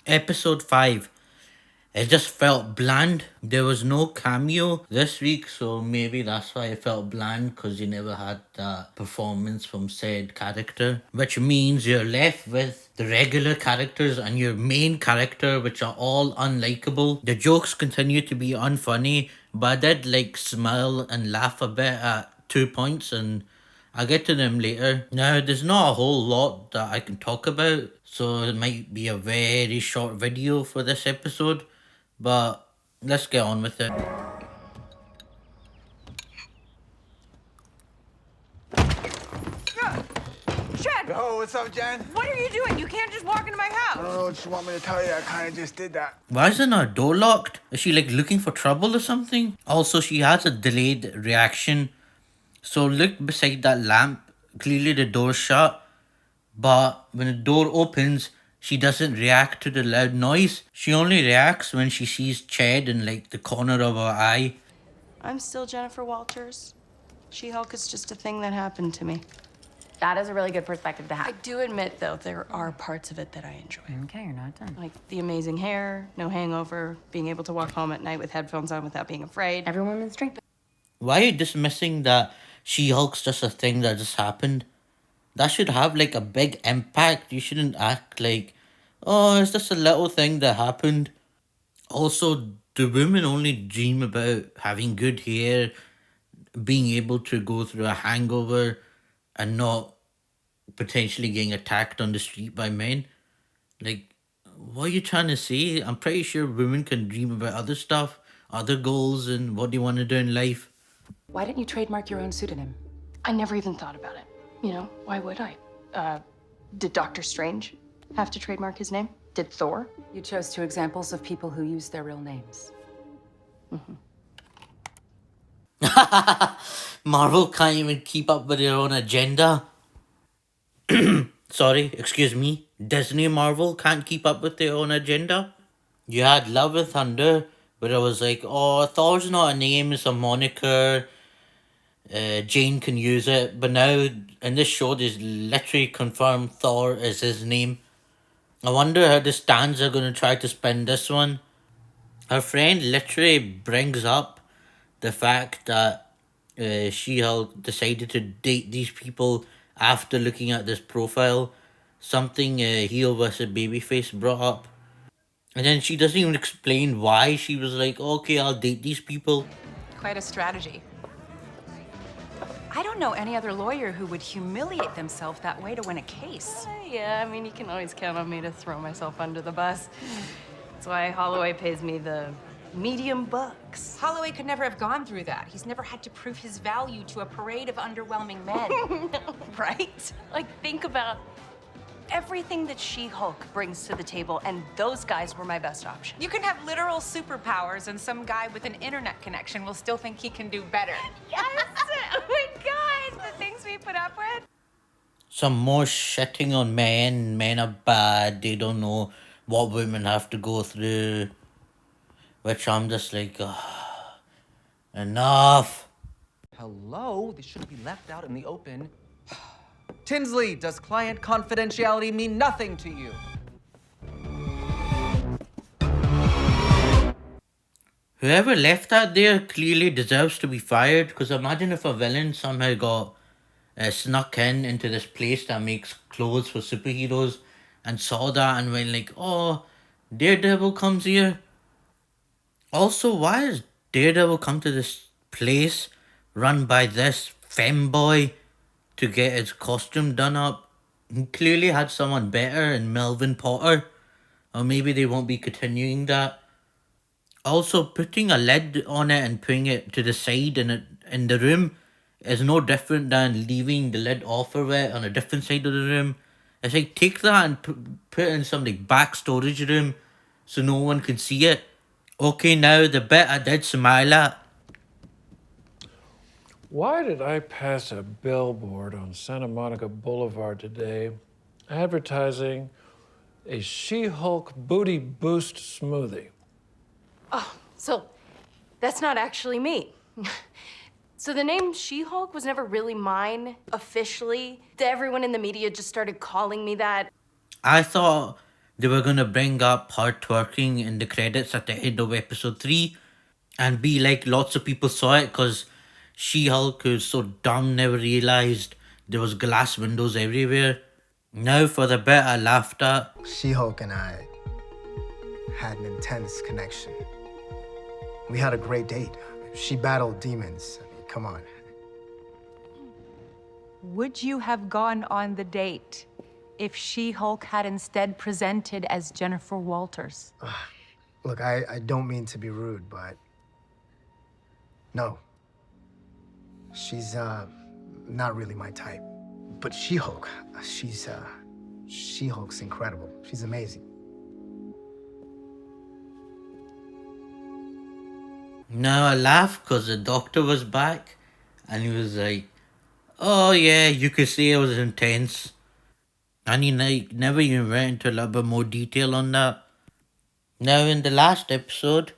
Episode 5. It just felt bland. There was no cameo this week, so maybe that's why it felt bland, because you never had that performance from said character. Which means you're left with the regular characters and your main character, which are all unlikable. The jokes continue to be unfunny, but I did like smile and laugh a bit at 2 points, and I'll get to them later. Now, there's not a whole lot that I can talk about, so it might be a very short video for this episode, but let's get on with it. Chad, Oh, what's up, Jen? what are you doing? You can't just walk into my house. Oh, just want me to tell you, I kind of just did that. Why isn't her door locked? Is she like looking for trouble or something? Also, she has a delayed reaction. So look beside that lamp. Clearly the door's shut. But when the door opens, she doesn't react to the loud noise. She only reacts when she sees Chad in like the corner of her eye. I'm still Jennifer Walters. She-Hulk is just a thing that happened to me. That is a really good perspective to I have. do admit, though, there are parts of it that I enjoy. Okay, you're not done. Like the amazing hair, no hangover, being able to walk home at night with headphones on without being afraid. Every woman's dream. Why are you dismissing that She-Hulk's just a thing that just happened? That should have like a big impact. You shouldn't act like, oh, it's just a little thing that happened. Also, do women only dream about having good hair, being able to go through a hangover, and not potentially getting attacked on the street by men? Like, what are you trying to say? I'm pretty sure women can dream about other stuff, other goals, and what they want to do in life. Why didn't you trademark your own pseudonym? I never even thought about it. You know, why would I? Did Doctor Strange have to trademark his name? Did Thor? You chose two examples of people who use their real names. Marvel can't even keep up with their own agenda. Sorry, excuse me. Disney Marvel can't keep up with their own agenda. You had Love and Thunder, but it was like, oh, Thor's not a name, it's a moniker. Jane can use it, but now in this show, there's literally confirmed Thor is his name. I wonder how the stands are gonna try to spin this one. Her friend literally brings up the fact that She-Hulk decided to date these people after looking at this profile. Something Heel vs. Babyface brought up. And then she doesn't even explain why she was like, okay, I'll date these people. Quite a strategy. I don't know any other lawyer who would humiliate themselves that way to win a case. Yeah, I mean, you can always count on me to throw myself under the bus. That's why Holloway pays me the medium bucks. Holloway could never have gone through that. He's never had to prove his value to a parade of underwhelming men. Right? Like, think about everything that She-Hulk brings to the table, and those guys were my best option. You can have literal superpowers, and some guy with an internet connection will still think he can do better. Yes! Oh my God! The things we put up with. Some more shitting on men. Men are bad. They don't know what women have to go through. Which I'm just like, enough. Hello? This shouldn't be left out in the open. Tinsley, does client confidentiality mean nothing to you? Whoever left that there clearly deserves to be fired. Because imagine if a villain somehow got snuck into this place that makes clothes for superheroes and saw that and went like, oh, Daredevil comes here. Also, why has Daredevil come to this place run by this femboy to get his costume done up? He clearly had someone better in Melvin Potter. Or maybe they won't be continuing that. Also, putting a lid on it and putting it to the side in the room is no different than leaving the lid off of it on a different side of the room. It's like, take that and put it in some like back storage room so no one can see it. Okay, now the bit I did smile at. Why did I pass a billboard on Santa Monica Boulevard today advertising a She-Hulk booty boost smoothie? So, that's not actually me. So the name She-Hulk was never really mine, officially. Everyone in the media just started calling me that. I thought they were gonna bring up her twerking in the credits at the end of episode 3 and be like lots of people saw it because She-Hulk, who's so dumb, never realized there was glass windows everywhere. Now for the bit I laughed at. She-Hulk and I had an intense connection. We had a great date. She battled demons. I mean, come on. Would you have gone on the date if She-Hulk had instead presented as Jennifer Walters? Look, I don't mean to be rude, but no. She's not really my type. But She-Hulk, She-Hulk's incredible. She's amazing. Now I laughed because the doctor was back and he was like, oh yeah, you could see it was intense. And he never even went into a little bit more detail on that. Now in the last episode,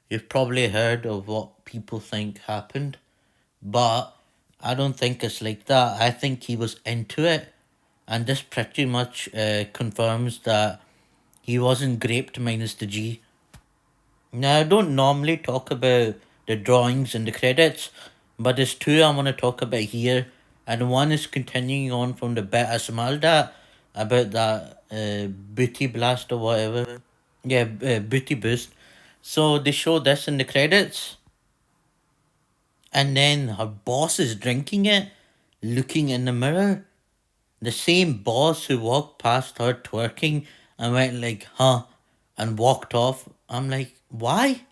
you've probably heard of what people think happened. But I don't think it's like that. I think he was into it. And this pretty much confirms that he wasn't graped minus the G. Now, I don't normally talk about the drawings and the credits, but there's two I want to talk about here. And one is continuing on from the bit I smiled at about that booty blast or whatever. Yeah, booty boost. So they show this in the credits. And then her boss is drinking it, looking in the mirror. The same boss who walked past her twerking and went like, huh, and walked off. I'm like, why?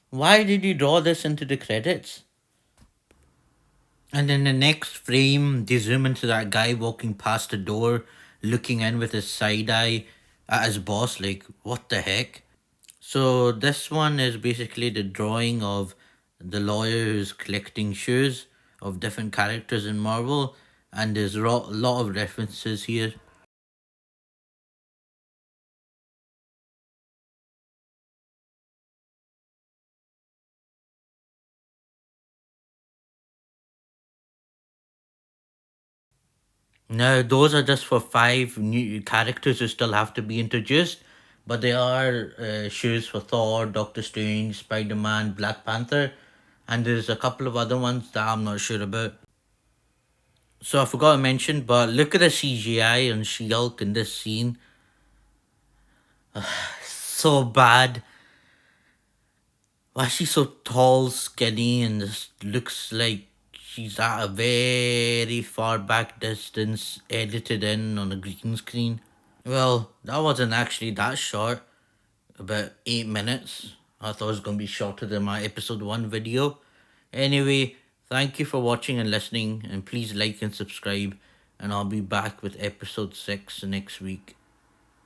Why did you draw this into the credits? And in the next frame, they zoom into that guy walking past the door, looking in with his side eye at his boss, like, what the heck? So this one is basically the drawing of the lawyer who's collecting shoes of different characters in Marvel, and there's a lot of references here. Now, those are just for 5 new characters who still have to be introduced, but there are shoes for Thor, Doctor Strange, Spider-Man, Black Panther, and there's a couple of other ones that I'm not sure about. So I forgot to mention, but look at the CGI on She-Hulk in this scene. So bad. Why is she so tall, skinny, and just looks like she's at a very far back distance, edited in on a green screen. Well, that wasn't actually that short. About 8 minutes. I thought it was going to be shorter than my episode 1 video. Anyway, thank you for watching and listening, and please like and subscribe, and I'll be back with episode 6 next week.